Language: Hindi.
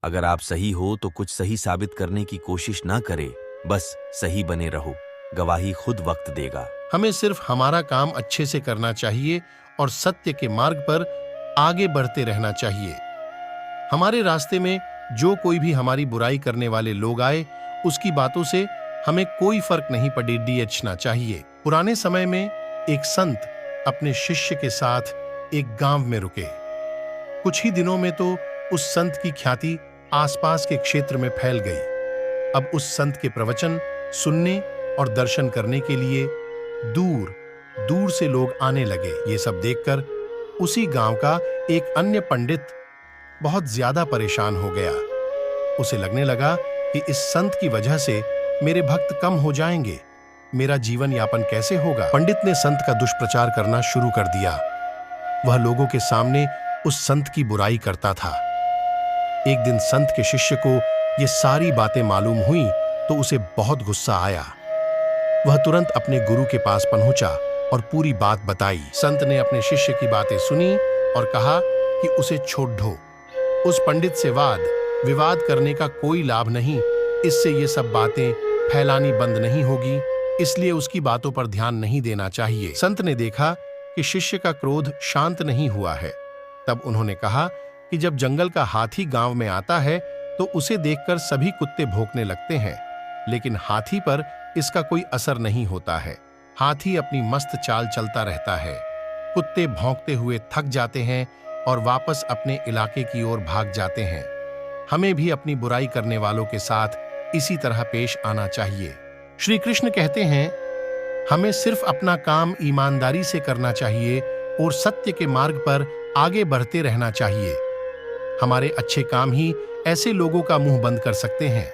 अगर आप सही हो तो कुछ सही साबित करने की कोशिश ना करें, बस सही बने रहो। गवाही खुद वक्त देगा। हमें सिर्फ हमारा काम अच्छे से करना चाहिए और सत्य के मार्ग पर आगे बढ़ते रहना चाहिए। हमारे रास्ते में जो कोई भी हमारी बुराई करने वाले लोग आए, उसकी बातों से हमें कोई फर्क नहीं पड़ना चाहिए। पुराने समय में एक संत अपने शिष्य के साथ एक गांव में रुके। कुछ ही दिनों में तो उस संत की ख्याति आसपास के क्षेत्र में फैल गई। अब उस संत के प्रवचन सुनने और दर्शन करने के लिए दूर दूर से लोग आने लगे। ये सब देखकर उसी गांव का एक अन्य पंडित बहुत ज्यादा परेशान हो गया। उसे लगने लगा कि इस संत की वजह से मेरे भक्त कम हो जाएंगे, मेरा जीवन यापन कैसे होगा। पंडित ने संत का दुष्प्रचार करना शुरू कर दिया। वह लोगों के सामने उस संत की बुराई करता था। एक दिन संत के शिष्य को ये सारी बातें मालूम हुई तो उसे बहुत गुस्सा आया। वह तुरंत अपने गुरु के पास पहुंचा और पूरी बात बताई। संत ने अपने शिष्य की बातें सुनी और कहा कि उसे छोड़ दो। उस पंडित से वाद विवाद करने का कोई लाभ नहीं, इससे ये सब बातें फैलानी बंद नहीं होगी, इसलिए उसकी बातों पर ध्यान नहीं देना चाहिए। संत ने देखा कि शिष्य का क्रोध शांत नहीं हुआ है। तब उन्होंने कहा कि जब जंगल का हाथी गांव में आता है तो उसे देखकर सभी कुत्ते भौंकने लगते हैं, लेकिन हाथी पर इसका कोई असर नहीं होता है। हाथी अपनी मस्त चाल चलता रहता है। कुत्ते भौंकते हुए थक जाते हैं और वापस अपने इलाके की ओर भाग जाते हैं। हमें भी अपनी बुराई करने वालों के साथ इसी तरह पेश आना चाहिए। श्री कृष्ण कहते हैं, हमें सिर्फ अपना काम ईमानदारी से करना चाहिए और सत्य के मार्ग पर आगे बढ़ते रहना चाहिए। हमारे अच्छे काम ही ऐसे लोगों का मुंह बंद कर सकते हैं।